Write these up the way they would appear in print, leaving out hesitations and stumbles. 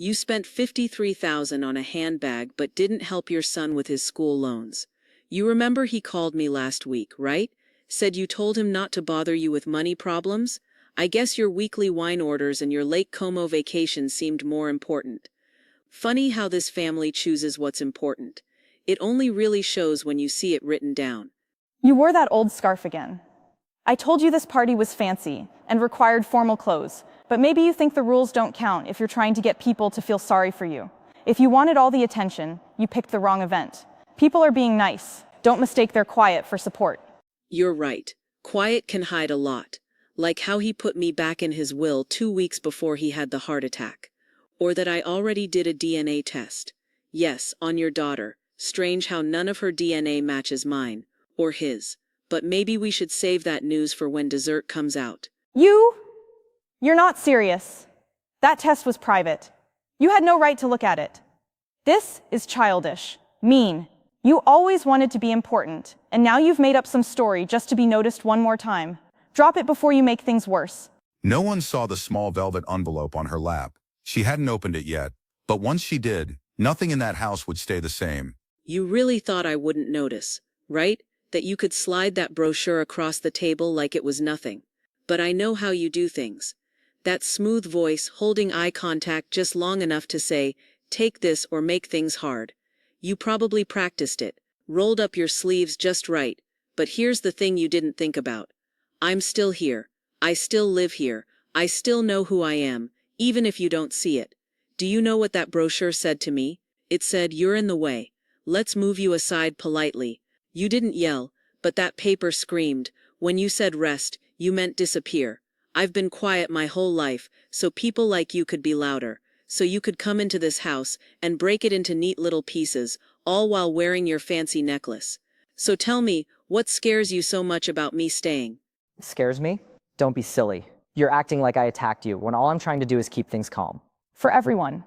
You spent $53,000 on a handbag but didn't help your son with his school loans. You remember he called me last week, right? Said you told him not to bother you with money problems? I guess your weekly wine orders and your Lake Como vacation seemed more important. Funny how this family chooses what's important. It only really shows when you see it written down. You wore that old scarf again. I told you this party was fancy and required formal clothes, but maybe you think the rules don't count if you're trying to get people to feel sorry for you. If you wanted all the attention, you picked the wrong event. People are being nice. Don't mistake their quiet for support. You're right. Quiet can hide a lot. Like how he put me back in his will 2 weeks before he had the heart attack. Or that I already did a DNA test. Yes, on your daughter. Strange how none of her DNA matches mine. Or his. But maybe we should save that news for when dessert comes out. You're not serious. That test was private. You had no right to look at it. This is childish, mean. You always wanted to be important, and now you've made up some story just to be noticed one more time. Drop it before you make things worse. No one saw the small velvet envelope on her lap. She hadn't opened it yet, but once she did, nothing in that house would stay the same. You really thought I wouldn't notice, right? That you could slide that brochure across the table like it was nothing. But I know how you do things. That smooth voice, holding eye contact just long enough to say, take this or make things hard. You probably practiced it, rolled up your sleeves just right, but here's the thing you didn't think about. I'm still here. I still live here. I still know who I am, even if you don't see it. Do you know what that brochure said to me? It said, you're in the way. Let's move you aside politely. You didn't yell, but that paper screamed. When you said rest, you meant disappear. I've been quiet my whole life, so people like you could be louder. So you could come into this house and break it into neat little pieces, all while wearing your fancy necklace. So tell me, what scares you so much about me staying? Scares me? Don't be silly. You're acting like I attacked you when all I'm trying to do is keep things calm. For everyone.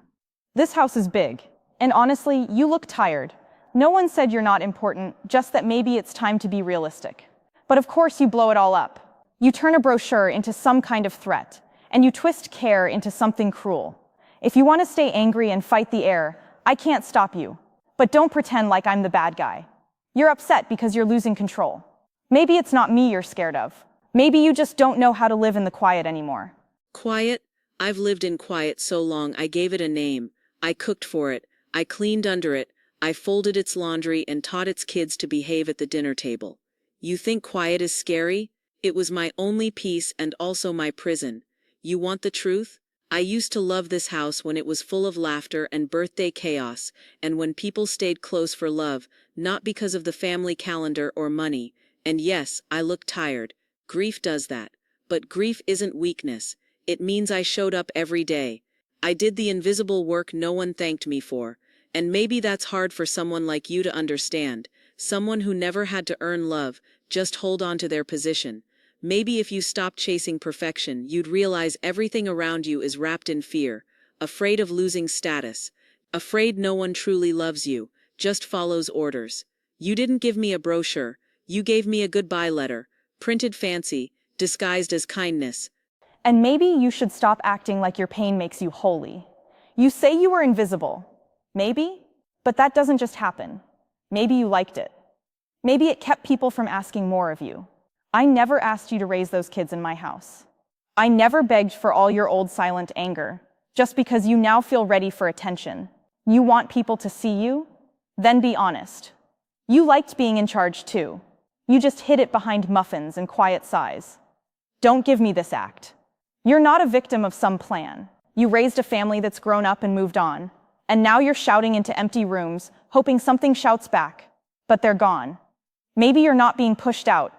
This house is big, and honestly, you look tired. No one said you're not important, just that maybe it's time to be realistic. But of course you blow it all up. You turn a brochure into some kind of threat, and you twist care into something cruel. If you want to stay angry and fight the air, I can't stop you. But don't pretend like I'm the bad guy. You're upset because you're losing control. Maybe it's not me you're scared of. Maybe you just don't know how to live in the quiet anymore. Quiet? I've lived in quiet so long I gave it a name. I cooked for it. I cleaned under it. I folded its laundry and taught its kids to behave at the dinner table. You think quiet is scary? It was my only peace and also my prison. You want the truth? I used to love this house when it was full of laughter and birthday chaos, and when people stayed close for love, not because of the family calendar or money. And yes, I look tired. Grief does that. But grief isn't weakness. It means I showed up every day. I did the invisible work no one thanked me for. And maybe that's hard for someone like you to understand. Someone who never had to earn love, just hold on to their position. Maybe if you stopped chasing perfection, you'd realize everything around you is wrapped in fear, afraid of losing status, afraid no one truly loves you, just follows orders. You didn't give me a brochure. You gave me a goodbye letter, printed fancy, disguised as kindness. And maybe you should stop acting like your pain makes you holy. You say you were invisible. Maybe, but that doesn't just happen. Maybe you liked it. Maybe it kept people from asking more of you. I never asked you to raise those kids in my house. I never begged for all your old silent anger, just because you now feel ready for attention. You want people to see you? Then be honest. You liked being in charge too. You just hid it behind muffins and quiet sighs. Don't give me this act. You're not a victim of some plan. You raised a family that's grown up and moved on. And now you're shouting into empty rooms, hoping something shouts back. But they're gone. Maybe you're not being pushed out.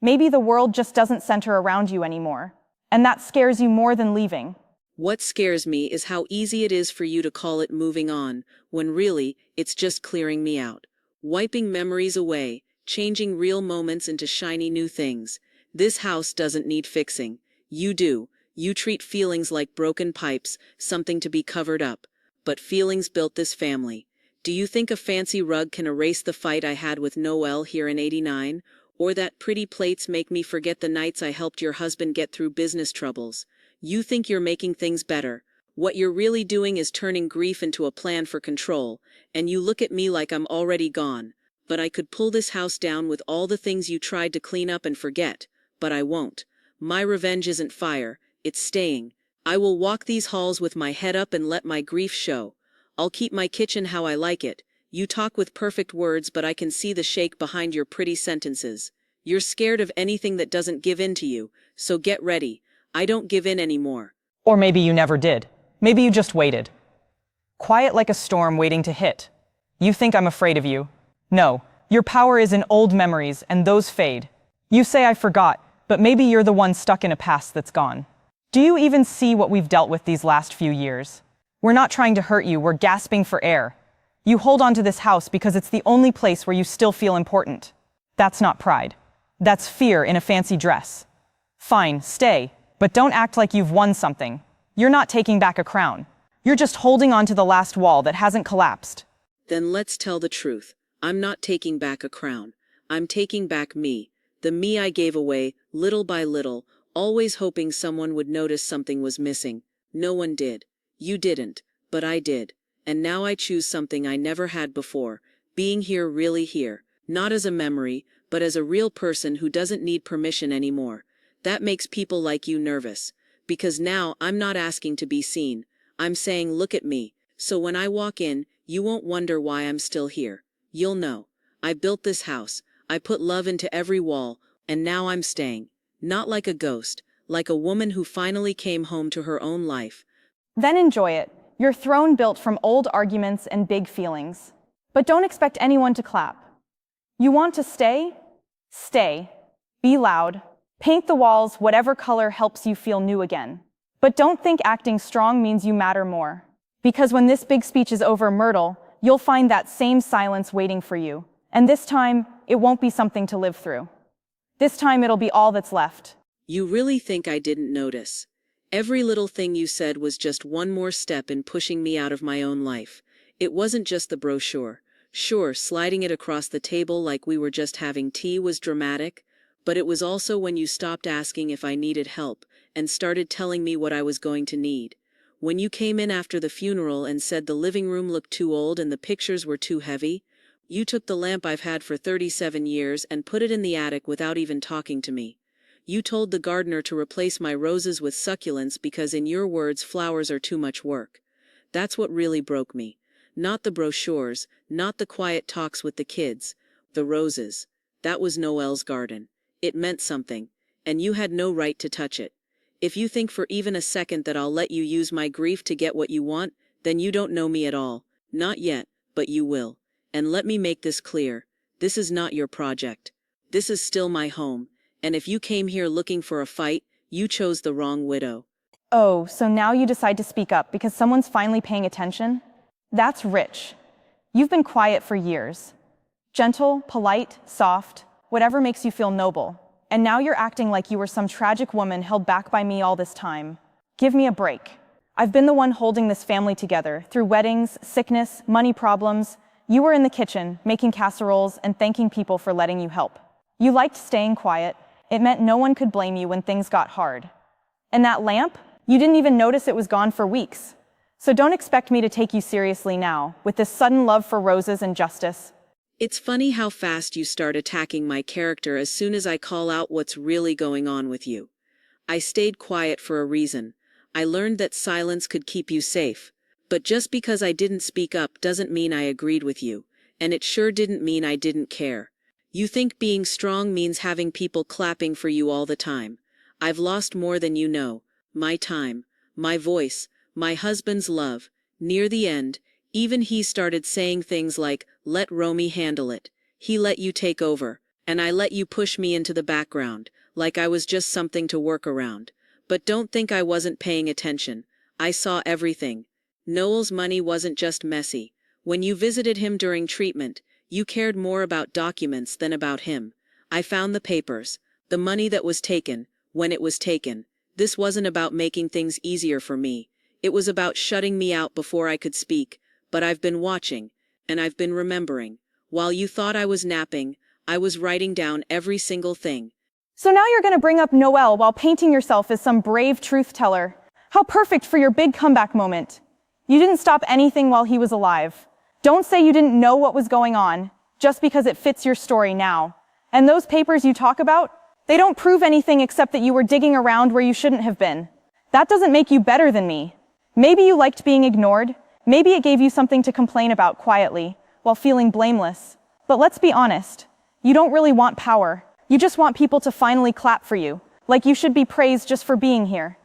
Maybe the world just doesn't center around you anymore. And that scares you more than leaving. What scares me is how easy it is for you to call it moving on, when really, it's just clearing me out. Wiping memories away, changing real moments into shiny new things. This house doesn't need fixing. You do. You treat feelings like broken pipes, something to be covered up. But feelings built this family. Do you think a fancy rug can erase the fight I had with Noel here in '89? Or that pretty plates make me forget the nights I helped your husband get through business troubles? You think you're making things better. What you're really doing is turning grief into a plan for control, and you look at me like I'm already gone. But I could pull this house down with all the things you tried to clean up and forget, but I won't. My revenge isn't fire, it's staying. I will walk these halls with my head up and let my grief show. I'll keep my kitchen how I like it. You talk with perfect words, but I can see the shake behind your pretty sentences. You're scared of anything that doesn't give in to you, so get ready. I don't give in anymore. Or maybe you never did. Maybe you just waited. Quiet like a storm waiting to hit. You think I'm afraid of you. No, your power is in old memories, and those fade. You say I forgot, but maybe you're the one stuck in a past that's gone. Do you even see what we've dealt with these last few years? We're not trying to hurt you, we're gasping for air. You hold on to this house because it's the only place where you still feel important. That's not pride. That's fear in a fancy dress. Fine, stay, but don't act like you've won something. You're not taking back a crown. You're just holding on to the last wall that hasn't collapsed. Then let's tell the truth. I'm not taking back a crown. I'm taking back me. The me I gave away, little by little, always hoping someone would notice something was missing. No one did. You didn't, but I did. And now I choose something I never had before. Being here, really here. Not as a memory, but as a real person who doesn't need permission anymore. That makes people like you nervous. Because now I'm not asking to be seen. I'm saying, look at me. So when I walk in, you won't wonder why I'm still here. You'll know. I built this house. I put love into every wall, and now I'm staying. Not like a ghost, like a woman who finally came home to her own life. Then enjoy it. Your throne built from old arguments and big feelings. But don't expect anyone to clap. You want to stay? Stay. Be loud. Paint the walls whatever color helps you feel new again. But don't think acting strong means you matter more. Because when this big speech is over, Myrtle, you'll find that same silence waiting for you. And this time, it won't be something to live through. This time it'll be all that's left. You really think I didn't notice? Every little thing you said was just one more step in pushing me out of my own life. It wasn't just the brochure. Sure, sliding it across the table like we were just having tea was dramatic, but it was also when you stopped asking if I needed help and started telling me what I was going to need. When you came in after the funeral and said the living room looked too old and the pictures were too heavy, you took the lamp I've had for 37 years and put it in the attic without even talking to me. You told the gardener to replace my roses with succulents because, in your words, flowers are too much work. That's what really broke me. Not the brochures, not the quiet talks with the kids. The roses. That was Noelle's garden. It meant something, and you had no right to touch it. If you think for even a second that I'll let you use my grief to get what you want, then you don't know me at all. Not yet, but you will. And let me make this clear. This is not your project. This is still my home. And if you came here looking for a fight, you chose the wrong widow. Oh, so now you decide to speak up because someone's finally paying attention? That's rich. You've been quiet for years. Gentle, polite, soft, whatever makes you feel noble. And now you're acting like you were some tragic woman held back by me all this time. Give me a break. I've been the one holding this family together through weddings, sickness, money problems. You were in the kitchen, making casseroles and thanking people for letting you help. You liked staying quiet. It meant no one could blame you when things got hard. And that lamp? You didn't even notice it was gone for weeks. So don't expect me to take you seriously now, with this sudden love for roses and justice. It's funny how fast you start attacking my character as soon as I call out what's really going on with you. I stayed quiet for a reason. I learned that silence could keep you safe. But just because I didn't speak up doesn't mean I agreed with you. And it sure didn't mean I didn't care. You think being strong means having people clapping for you all the time. I've lost more than you know. My time, my voice, my husband's love. Near the end, even he started saying things like, let Romy handle it. He let you take over, and I let you push me into the background, like I was just something to work around. But don't think I wasn't paying attention. I saw everything. Noel's money wasn't just messy. When you visited him during treatment, you cared more about documents than about him. I found the papers, the money that was taken, when it was taken. This wasn't about making things easier for me. It was about shutting me out before I could speak. But I've been watching, and I've been remembering. While you thought I was napping, I was writing down every single thing. So now you're going to bring up Noelle while painting yourself as some brave truth teller. How perfect for your big comeback moment. You didn't stop anything while he was alive. Don't say you didn't know what was going on, just because it fits your story now. And those papers you talk about, they don't prove anything except that you were digging around where you shouldn't have been. That doesn't make you better than me. Maybe you liked being ignored. Maybe it gave you something to complain about quietly, while feeling blameless. But let's be honest. You don't really want power. You just want people to finally clap for you, like you should be praised just for being here.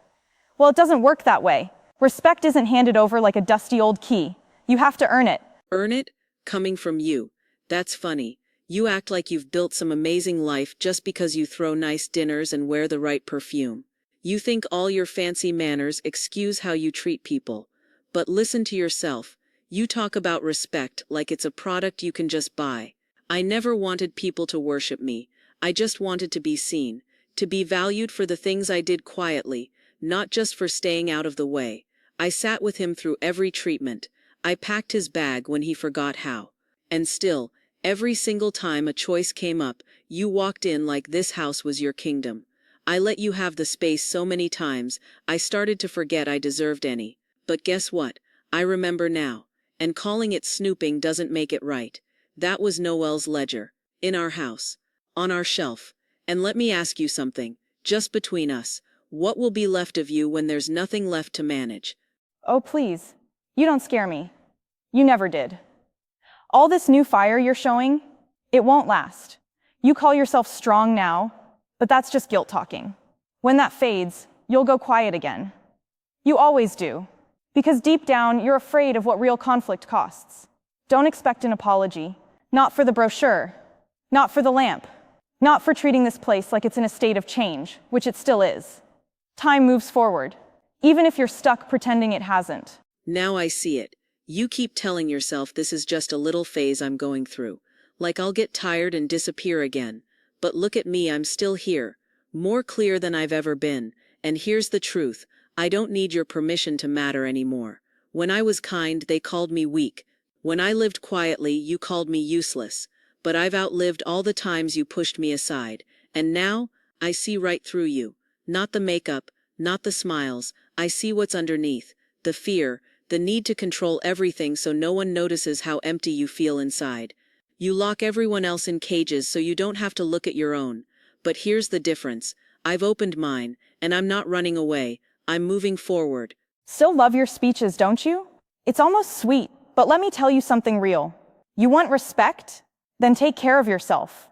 Well, it doesn't work that way. Respect isn't handed over like a dusty old key. You have to earn it. Earn it? Coming from you. That's funny. You act like you've built some amazing life just because you throw nice dinners and wear the right perfume. You think all your fancy manners excuse how you treat people. But listen to yourself. You talk about respect like it's a product you can just buy. I never wanted people to worship me. I just wanted to be seen, to be valued for the things I did quietly, not just for staying out of the way. I sat with him through every treatment. I packed his bag when he forgot how. And still, every single time a choice came up, you walked in like this house was your kingdom. I let you have the space so many times, I started to forget I deserved any. But guess what? I remember now. And calling it snooping doesn't make it right. That was Noel's ledger. In our house. On our shelf. And let me ask you something. Just between us. What will be left of you when there's nothing left to manage? Oh, please. You don't scare me. You never did. All this new fire you're showing, it won't last. You call yourself strong now, but that's just guilt talking. When that fades, you'll go quiet again. You always do. Because deep down, you're afraid of what real conflict costs. Don't expect an apology. Not for the brochure. Not for the lamp. Not for treating this place like it's in a state of change, which it still is. Time moves forward, even if you're stuck pretending it hasn't. Now I see it. You keep telling yourself this is just a little phase I'm going through. Like I'll get tired and disappear again. But look at me, I'm still here. More clear than I've ever been. And here's the truth. I don't need your permission to matter anymore. When I was kind, they called me weak. When I lived quietly, you called me useless. But I've outlived all the times you pushed me aside. And now, I see right through you. Not the makeup, not the smiles. I see what's underneath. The fear, the need to control everything so no one notices how empty you feel inside. You lock everyone else in cages so you don't have to look at your own. But here's the difference. I've opened mine, and I'm not running away. I'm moving forward. Still love your speeches, don't you? It's almost sweet, but let me tell you something real. You want respect? Then take care of yourself.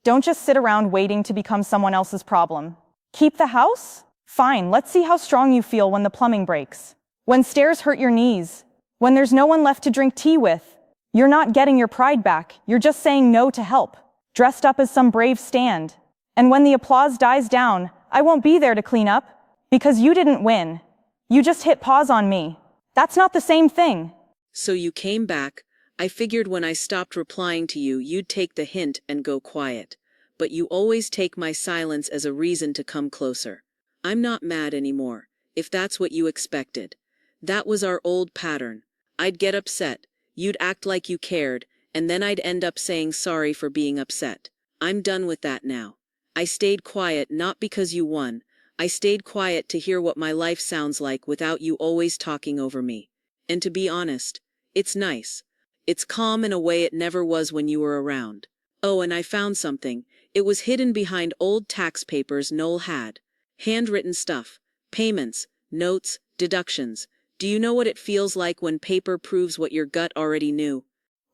Don't just sit around waiting to become someone else's problem. Keep the house? Fine, let's see how strong you feel when the plumbing breaks. When stairs hurt your knees. When there's no one left to drink tea with. You're not getting your pride back, you're just saying no to help. Dressed up as some brave stand. And when the applause dies down, I won't be there to clean up. Because you didn't win. You just hit pause on me. That's not the same thing. So you came back. I figured when I stopped replying to you, you'd take the hint and go quiet. But you always take my silence as a reason to come closer. I'm not mad anymore, if that's what you expected. That was our old pattern. I'd get upset, you'd act like you cared, and then I'd end up saying sorry for being upset. I'm done with that now. I stayed quiet not because you won. I stayed quiet to hear what my life sounds like without you always talking over me. And to be honest, it's nice. It's calm in a way it never was when you were around. Oh, and I found something. It was hidden behind old tax papers Noel had. Handwritten stuff. Payments, notes, deductions. Do you know what it feels like when paper proves what your gut already knew?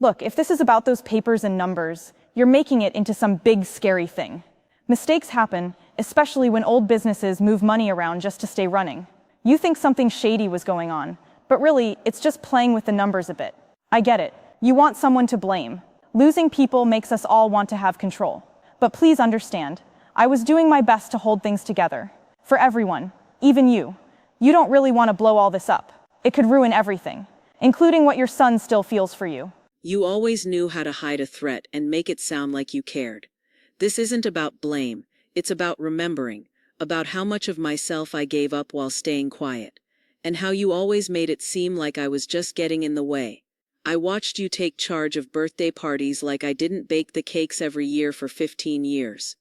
Look, if this is about those papers and numbers, you're making it into some big, scary thing. Mistakes happen, especially when old businesses move money around just to stay running. You think something shady was going on, but really, it's just playing with the numbers a bit. I get it. You want someone to blame. Losing people makes us all want to have control. But please understand, I was doing my best to hold things together. For everyone, even you. You don't really want to blow all this up. It could ruin everything, including what your son still feels for you. You always knew how to hide a threat and make it sound like you cared. This isn't about blame, it's about remembering, about how much of myself I gave up while staying quiet, and how you always made it seem like I was just getting in the way. I watched you take charge of birthday parties like I didn't bake the cakes every year for 15 years.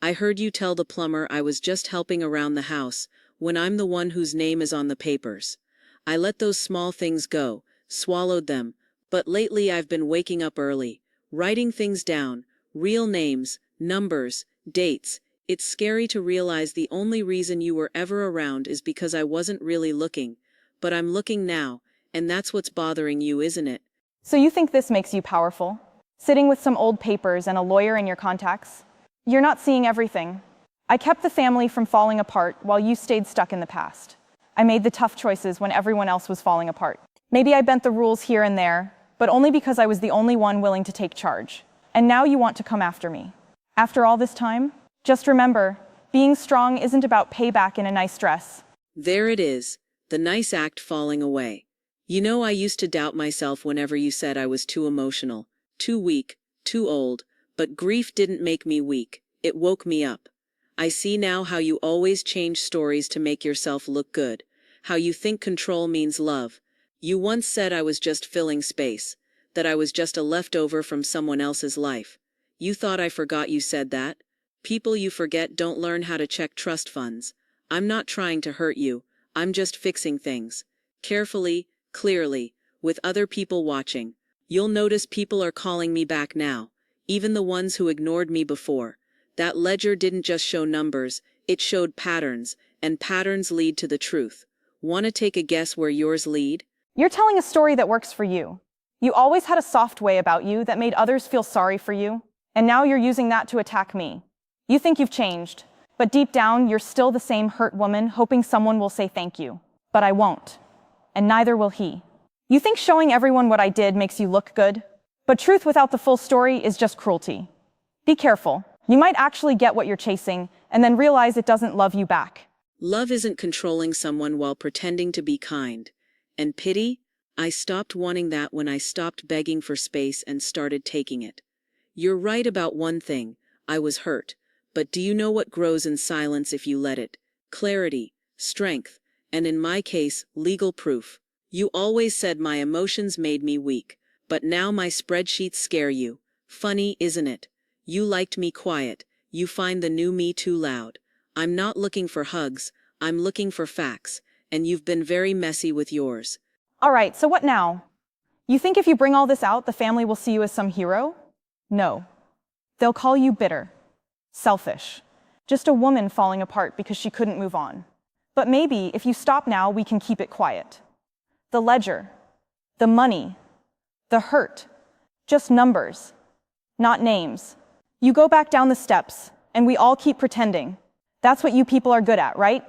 I heard you tell the plumber I was just helping around the house, when I'm the one whose name is on the papers. I let those small things go, swallowed them, but lately I've been waking up early, writing things down, real names, numbers, dates. It's scary to realize the only reason you were ever around is because I wasn't really looking, but I'm looking now, and that's what's bothering you, isn't it? So you think this makes you powerful? Sitting with some old papers and a lawyer in your contacts? You're not seeing everything. I kept the family from falling apart while you stayed stuck in the past. I made the tough choices when everyone else was falling apart. Maybe I bent the rules here and there, but only because I was the only one willing to take charge. And now you want to come after me. After all this time, just remember, being strong isn't about payback in a nice dress. There it is, the nice act falling away. You know, I used to doubt myself whenever you said I was too emotional, too weak, too old, but grief didn't make me weak, it woke me up. I see now how you always change stories to make yourself look good, how you think control means love. You once said I was just filling space, that I was just a leftover from someone else's life. You thought I forgot you said that? People you forget don't learn how to check trust funds. I'm not trying to hurt you, I'm just fixing things. Carefully, clearly, with other people watching. You'll notice people are calling me back now, even the ones who ignored me before. That ledger didn't just show numbers, it showed patterns, and patterns lead to the truth. Want to take a guess where yours lead? You're telling a story that works for you. You always had a soft way about you that made others feel sorry for you, and now you're using that to attack me. You think you've changed, but deep down, you're still the same hurt woman hoping someone will say thank you. But I won't, and neither will he. You think showing everyone what I did makes you look good? But truth without the full story is just cruelty. Be careful. You might actually get what you're chasing, and then realize it doesn't love you back. Love isn't controlling someone while pretending to be kind. And pity? I stopped wanting that when I stopped begging for space and started taking it. You're right about one thing, I was hurt. But do you know what grows in silence if you let it? Clarity, strength, and in my case, legal proof. You always said my emotions made me weak, but now my spreadsheets scare you. Funny, isn't it? You liked me quiet, you find the new me too loud. I'm not looking for hugs, I'm looking for facts, and you've been very messy with yours. All right, so what now? You think if you bring all this out, the family will see you as some hero? No. They'll call you bitter, selfish, just a woman falling apart because she couldn't move on. But maybe if you stop now, we can keep it quiet. The ledger, the money, the hurt, just numbers, not names. You go back down the steps, and we all keep pretending. That's what you people are good at, right?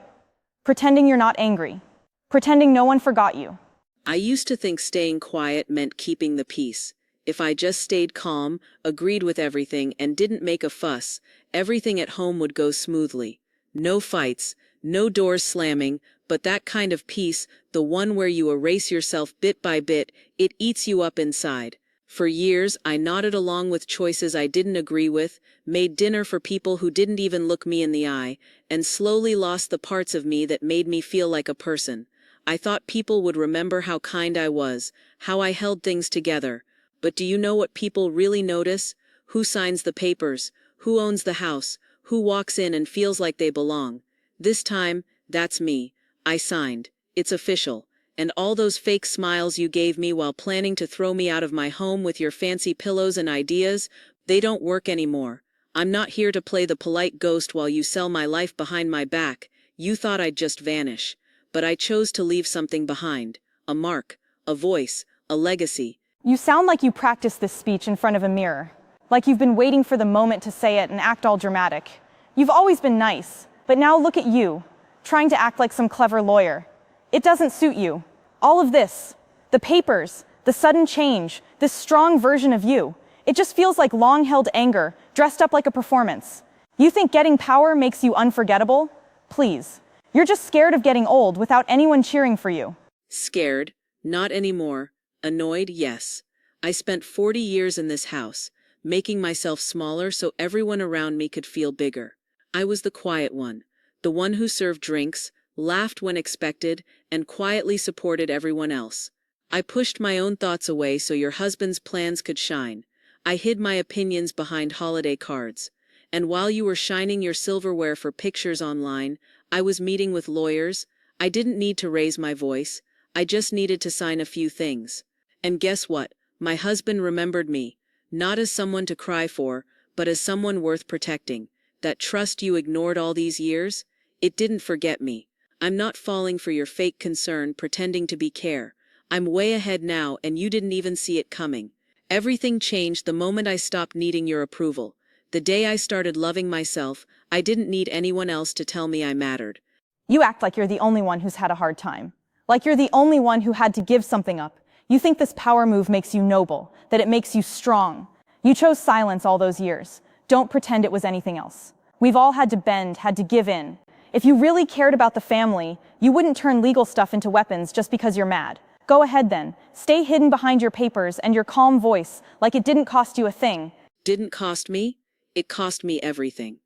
Pretending you're not angry. Pretending no one forgot you. I used to think staying quiet meant keeping the peace. If I just stayed calm, agreed with everything, and didn't make a fuss, everything at home would go smoothly. No fights, no doors slamming, but that kind of peace, the one where you erase yourself bit by bit, it eats you up inside. For years, I nodded along with choices I didn't agree with, made dinner for people who didn't even look me in the eye, and slowly lost the parts of me that made me feel like a person. I thought people would remember how kind I was, how I held things together. But do you know what people really notice? Who signs the papers? Who owns the house? Who walks in and feels like they belong? This time, that's me. I signed. It's official. And all those fake smiles you gave me while planning to throw me out of my home with your fancy pillows and ideas, they don't work anymore. I'm not here to play the polite ghost while you sell my life behind my back. You thought I'd just vanish. But I chose to leave something behind. A mark, a voice, a legacy. You sound like you practiced this speech in front of a mirror. Like you've been waiting for the moment to say it and act all dramatic. You've always been nice, but now look at you, trying to act like some clever lawyer. It doesn't suit you. All of this, the papers, the sudden change, this strong version of you, it just feels like long-held anger, dressed up like a performance. You think getting power makes you unforgettable? Please. You're just scared of getting old without anyone cheering for you. Scared? Not anymore. Annoyed? Yes. I spent 40 years in this house, making myself smaller so everyone around me could feel bigger. I was the quiet one, the one who served drinks, laughed when expected, and quietly supported everyone else. I pushed my own thoughts away so your husband's plans could shine. I hid my opinions behind holiday cards. And while you were shining your silverware for pictures online, I was meeting with lawyers. I didn't need to raise my voice. I just needed to sign a few things. And guess what? My husband remembered me, not as someone to cry for, but as someone worth protecting. That trust you ignored all these years? It didn't forget me. I'm not falling for your fake concern, pretending to be care. I'm way ahead now, and you didn't even see it coming. Everything changed the moment I stopped needing your approval. The day I started loving myself, I didn't need anyone else to tell me I mattered. You act like you're the only one who's had a hard time. Like you're the only one who had to give something up. You think this power move makes you noble, that it makes you strong. You chose silence all those years. Don't pretend it was anything else. We've all had to bend, had to give in. If you really cared about the family, you wouldn't turn legal stuff into weapons just because you're mad. Go ahead then. Stay hidden behind your papers and your calm voice, like it didn't cost you a thing. Didn't cost me? It cost me everything.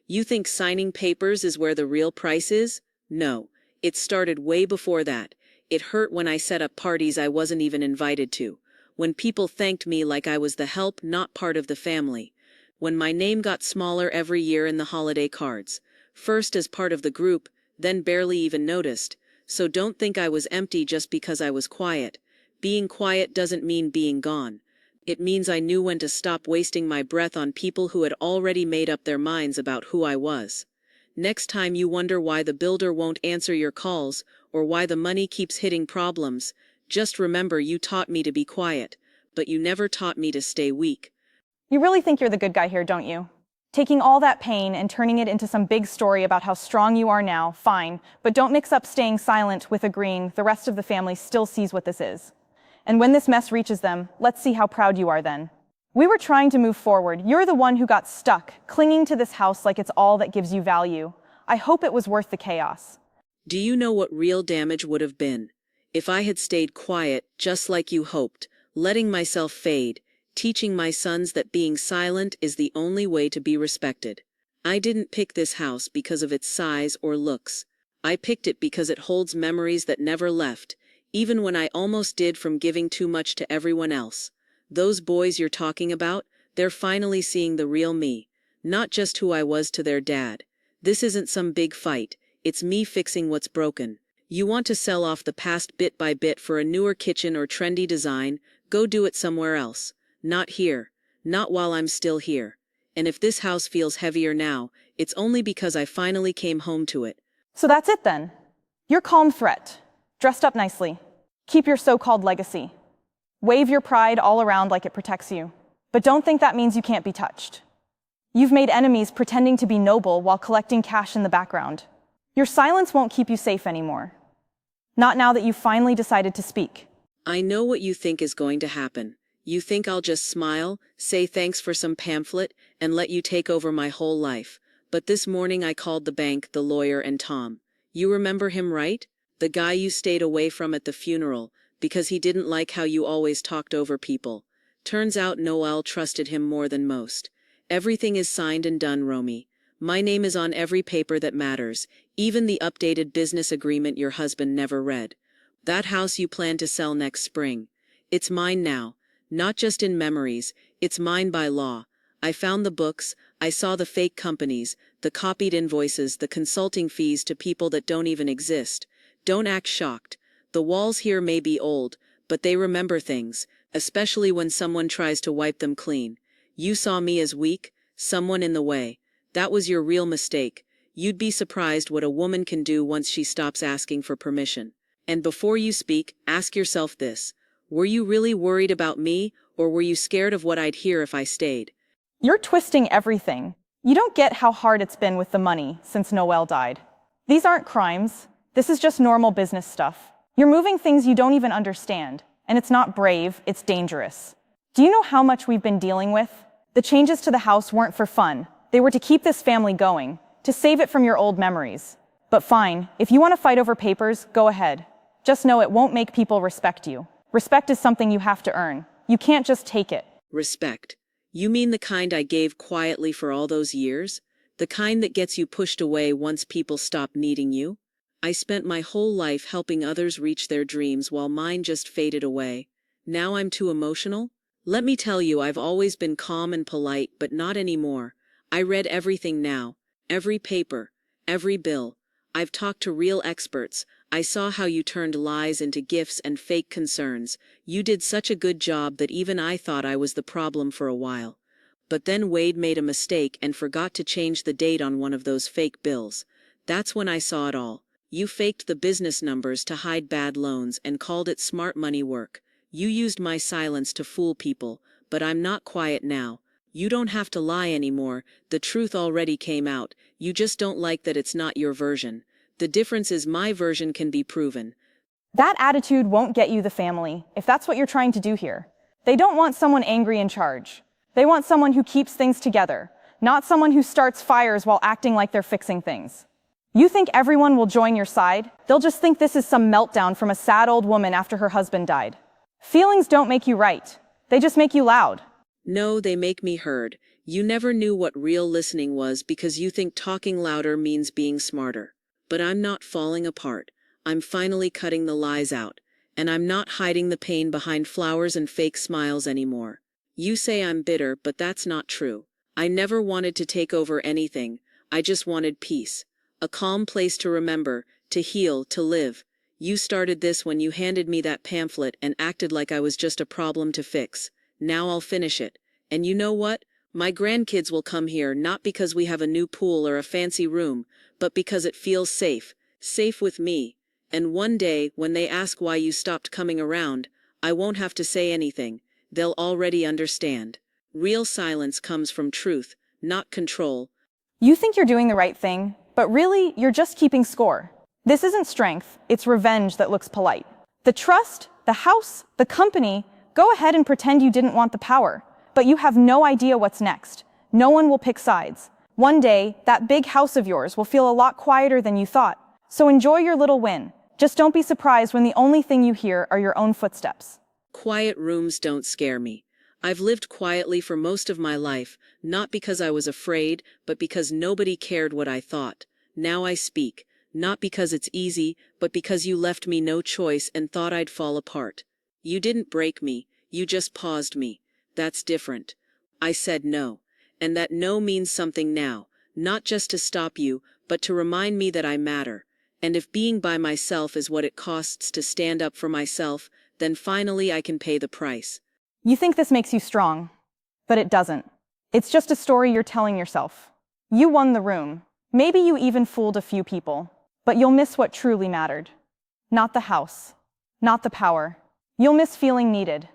You think signing papers is where the real price is? No. It started way before that. It hurt when I set up parties I wasn't even invited to. When people thanked me like I was the help, not part of the family. When my name got smaller every year in the holiday cards. First as part of the group, then barely even noticed. So don't think I was empty just because I was quiet. Being quiet doesn't mean being gone. It means I knew when to stop wasting my breath on people who had already made up their minds about who I was. Next time you wonder why the builder won't answer your calls, or why the money keeps hitting problems, just remember you taught me to be quiet, but you never taught me to stay weak. You really think you're the good guy here, don't you? Taking all that pain and turning it into some big story about how strong you are now, fine, but don't mix up staying silent with agreeing the rest of the family still sees what this is. And when this mess reaches them, let's see how proud you are then. We were trying to move forward. You're the one who got stuck, clinging to this house like it's all that gives you value. I hope it was worth the chaos. Do you know what real damage would have been? If I had stayed quiet, just like you hoped, letting myself fade, teaching my sons that being silent is the only way to be respected. I didn't pick this house because of its size or looks. I picked it because it holds memories that never left, even when I almost did from giving too much to everyone else. Those boys you're talking about, they're finally seeing the real me, not just who I was to their dad. This isn't some big fight, it's me fixing what's broken. You want to sell off the past bit by bit for a newer kitchen or trendy design, go do it somewhere else. Not here. Not while I'm still here. And if this house feels heavier now, it's only because I finally came home to it. So that's it then. Your calm threat. Dressed up nicely. Keep your so-called legacy. Wave your pride all around like it protects you. But don't think that means you can't be touched. You've made enemies pretending to be noble while collecting cash in the background. Your silence won't keep you safe anymore. Not now that you've finally decided to speak. I know what you think is going to happen. You think I'll just smile, say thanks for some pamphlet, and let you take over my whole life. But this morning I called the bank, the lawyer, and Tom. You remember him, right? The guy you stayed away from at the funeral, because he didn't like how you always talked over people. Turns out Noel trusted him more than most. Everything is signed and done, Romy. My name is on every paper that matters, even the updated business agreement your husband never read. That house you plan to sell next spring. It's mine now. Not just in memories, it's mine by law. I found the books, I saw the fake companies, the copied invoices, the consulting fees to people that don't even exist. Don't act shocked. The walls here may be old, but they remember things, especially when someone tries to wipe them clean. You saw me as weak, someone in the way. That was your real mistake. You'd be surprised what a woman can do once she stops asking for permission. And before you speak, ask yourself this. Were you really worried about me, or were you scared of what I'd hear if I stayed? You're twisting everything. You don't get how hard it's been with the money since Noel died. These aren't crimes. This is just normal business stuff. You're moving things you don't even understand, and it's not brave, it's dangerous. Do you know how much we've been dealing with? The changes to the house weren't for fun. They were to keep this family going, to save it from your old memories. But fine, if you want to fight over papers, go ahead. Just know it won't make people respect you. Respect is something you have to earn. You can't just take it. Respect. You mean the kind I gave quietly for all those years? The kind that gets you pushed away once people stop needing you? I spent my whole life helping others reach their dreams while mine just faded away. Now I'm too emotional? Let me tell you, I've always been calm and polite, but not anymore. I read everything now. Every paper. Every bill. I've talked to real experts. I saw how you turned lies into gifts and fake concerns. You did such a good job that even I thought I was the problem for a while. But then Wade made a mistake and forgot to change the date on one of those fake bills. That's when I saw it all. You faked the business numbers to hide bad loans and called it smart money work. You used my silence to fool people, but I'm not quiet now. You don't have to lie anymore. The truth already came out. You just don't like that it's not your version. The difference is my version can be proven. That attitude won't get you the family, if that's what you're trying to do here. They don't want someone angry in charge. They want someone who keeps things together, not someone who starts fires while acting like they're fixing things. You think everyone will join your side? They'll just think this is some meltdown from a sad old woman after her husband died. Feelings don't make you right. They just make you loud. No, they make me heard. You never knew what real listening was because you think talking louder means being smarter. But I'm not falling apart. I'm finally cutting the lies out. And I'm not hiding the pain behind flowers and fake smiles anymore. You say I'm bitter, but that's not true. I never wanted to take over anything. I just wanted peace. A calm place to remember, to heal, to live. You started this when you handed me that pamphlet and acted like I was just a problem to fix. Now I'll finish it. And you know what? My grandkids will come here not because we have a new pool or a fancy room, but because it feels safe. Safe with me. And one day, when they ask why you stopped coming around, I won't have to say anything. They'll already understand. Real silence comes from truth, not control. You think you're doing the right thing, but really, you're just keeping score. This isn't strength, it's revenge that looks polite. The trust, the house, the company, go ahead and pretend you didn't want the power. But you have no idea what's next. No one will pick sides. One day, that big house of yours will feel a lot quieter than you thought. So enjoy your little win. Just don't be surprised when the only thing you hear are your own footsteps. Quiet rooms don't scare me. I've lived quietly for most of my life, not because I was afraid, but because nobody cared what I thought. Now I speak, not because it's easy, but because you left me no choice and thought I'd fall apart. You didn't break me, you just paused me. That's different. I said no. And that no means something now, not just to stop you, but to remind me that I matter. And if being by myself is what it costs to stand up for myself, then finally I can pay the price. You think this makes you strong, but it doesn't. It's just a story you're telling yourself. You won the room. Maybe you even fooled a few people, but you'll miss what truly mattered. Not the house, not the power. You'll miss feeling needed.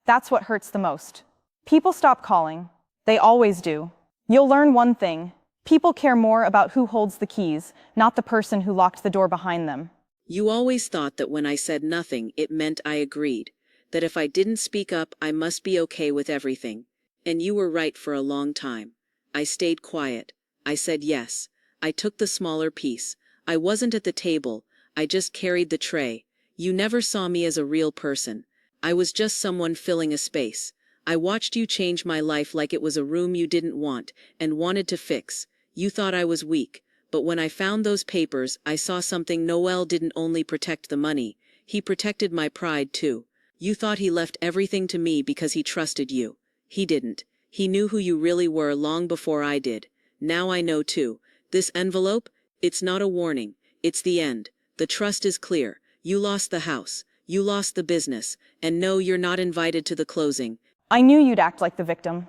That's what hurts the most. People stop calling. They always do. You'll learn one thing. People care more about who holds the keys, not the person who locked the door behind them. You always thought that when I said nothing, it meant I agreed. That if I didn't speak up, I must be okay with everything. And you were right for a long time. I stayed quiet. I said yes. I took the smaller piece. I wasn't at the table. I just carried the tray. You never saw me as a real person. I was just someone filling a space. I watched you change my life like it was a room you didn't want and wanted to fix. You thought I was weak. But when I found those papers, I saw something. Noel didn't only protect the money. He protected my pride too. You thought he left everything to me because he trusted you. He didn't. He knew who you really were long before I did. Now I know too. This envelope, it's not a warning. It's the end. The trust is clear. You lost the house. You lost the business. And no, you're not invited to the closing. I knew you'd act like the victim.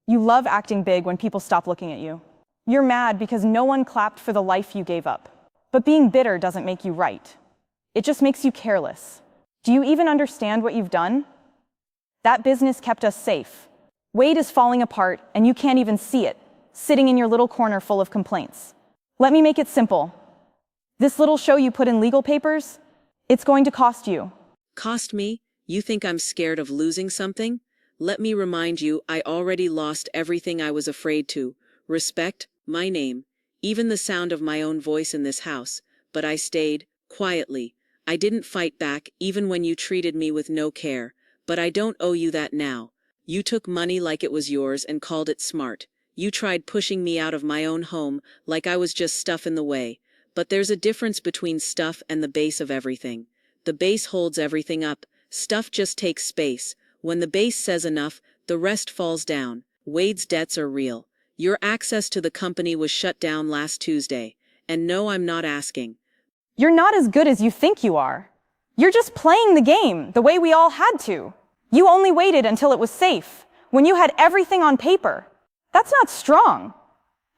You love acting big when people stop looking at you. You're mad because no one clapped for the life you gave up. But being bitter doesn't make you right. It just makes you careless. Do you even understand what you've done? That business kept us safe. Wade is falling apart, and you can't even see it, sitting in your little corner full of complaints. Let me make it simple. This little show you put in legal papers, it's going to cost you. Cost me? You think I'm scared of losing something? Let me remind you, I already lost everything I was afraid to. Respect, my name, even the sound of my own voice in this house. But I stayed, quietly. I didn't fight back, even when you treated me with no care. But I don't owe you that now. You took money like it was yours and called it smart. You tried pushing me out of my own home, like I was just stuff in the way. But there's a difference between stuff and the base of everything. The base holds everything up. Stuff just takes space. When the base says enough, the rest falls down. Wade's debts are real. Your access to the company was shut down last Tuesday. And no, I'm not asking. You're not as good as you think you are. You're just playing the game the way we all had to. You only waited until it was safe, when you had everything on paper. That's not strong.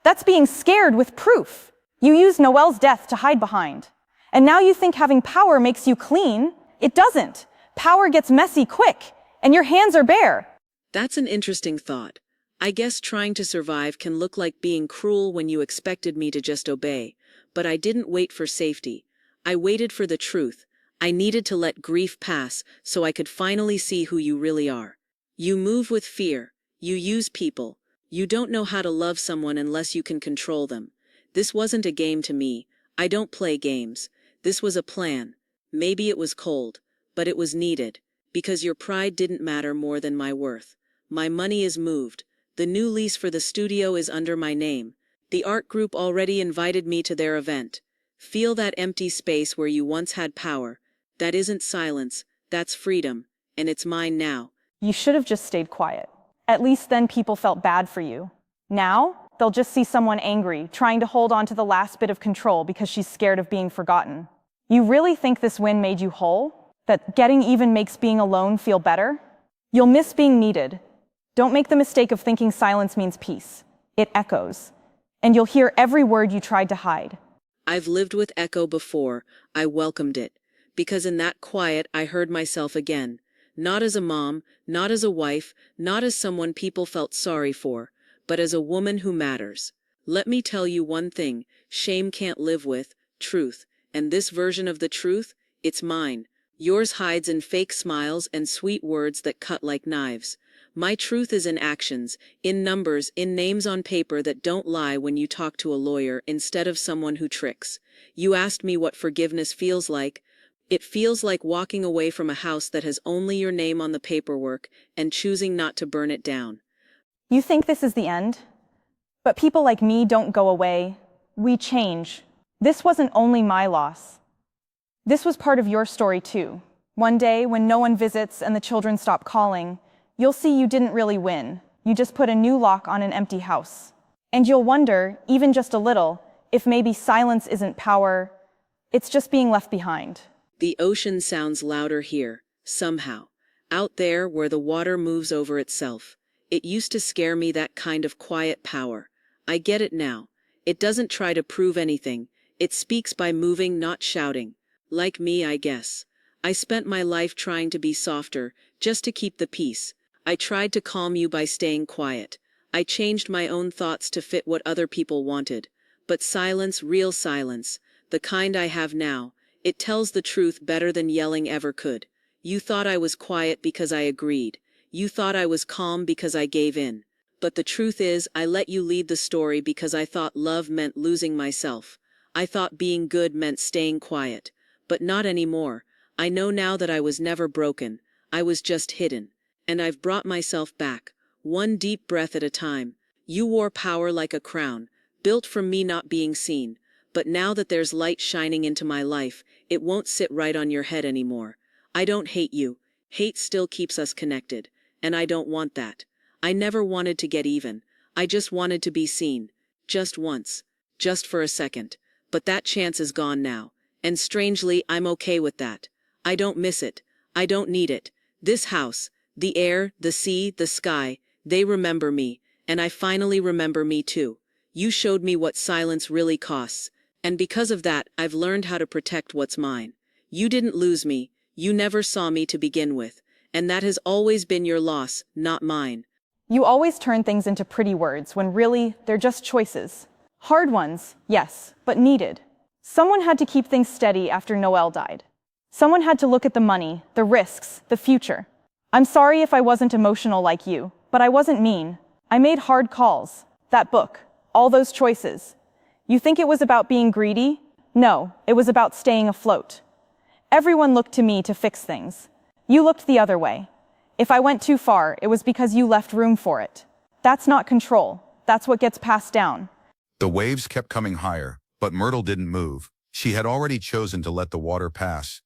That's being scared with proof. You used Noelle's death to hide behind. And now you think having power makes you clean? It doesn't. Power gets messy quick, and your hands are bare. That's an interesting thought. I guess trying to survive can look like being cruel when you expected me to just obey. But I didn't wait for safety. I waited for the truth. I needed to let grief pass so I could finally see who you really are. You move with fear. You use people. You don't know how to love someone unless you can control them. This wasn't a game to me. I don't play games. This was a plan. Maybe it was cold, but it was needed. Because your pride didn't matter more than my worth. My money is moved. The new lease for the studio is under my name. The art group already invited me to their event. Feel that empty space where you once had power. That isn't silence, that's freedom, and it's mine now. You should have just stayed quiet. At least then people felt bad for you. Now, they'll just see someone angry, trying to hold on to the last bit of control because she's scared of being forgotten. You really think this win made you whole? That getting even makes being alone feel better? You'll miss being needed. Don't make the mistake of thinking silence means peace. It echoes. And you'll hear every word you tried to hide. I've lived with echo before. I welcomed it. Because in that quiet, I heard myself again. Not as a mom, not as a wife, not as someone people felt sorry for, but as a woman who matters. Let me tell you one thing, shame can't live with truth. And this version of the truth, it's mine. Yours hides in fake smiles and sweet words that cut like knives. My truth is in actions, in numbers, in names on paper that don't lie when you talk to a lawyer instead of someone who tricks. You asked me what forgiveness feels like. It feels like walking away from a house that has only your name on the paperwork and choosing not to burn it down. You think this is the end? But people like me don't go away. We change. This wasn't only my loss. This was part of your story too. One day, when no one visits and the children stop calling, you'll see you didn't really win. You just put a new lock on an empty house. And you'll wonder, even just a little, if maybe silence isn't power, it's just being left behind. The ocean sounds louder here, somehow. Out there where the water moves over itself. It used to scare me, that kind of quiet power. I get it now. It doesn't try to prove anything. It speaks by moving, not shouting. Like me, I guess. I spent my life trying to be softer, just to keep the peace. I tried to calm you by staying quiet. I changed my own thoughts to fit what other people wanted. But silence, real silence, the kind I have now, it tells the truth better than yelling ever could. You thought I was quiet because I agreed. You thought I was calm because I gave in. But the truth is, I let you lead the story because I thought love meant losing myself. I thought being good meant staying quiet. But not anymore. I know now that I was never broken. I was just hidden. And I've brought myself back, one deep breath at a time. You wore power like a crown, built from me not being seen. But now that there's light shining into my life, it won't sit right on your head anymore. I don't hate you. Hate still keeps us connected. And I don't want that. I never wanted to get even. I just wanted to be seen. Just once. Just for a second. But that chance is gone now. And strangely, I'm okay with that. I don't miss it. I don't need it. This house, the air, the sea, the sky, they remember me. And I finally remember me too. You showed me what silence really costs. And because of that, I've learned how to protect what's mine. You didn't lose me. You never saw me to begin with. And that has always been your loss, not mine. You always turn things into pretty words when really, they're just choices. Hard ones, yes, but needed. Someone had to keep things steady after Noelle died. Someone had to look at the money, the risks, the future. I'm sorry if I wasn't emotional like you, but I wasn't mean. I made hard calls. That book, all those choices. You think it was about being greedy? No, it was about staying afloat. Everyone looked to me to fix things. You looked the other way. If I went too far, it was because you left room for it. That's not control. That's what gets passed down. The waves kept coming higher, but Myrtle didn't move. She had already chosen to let the water pass.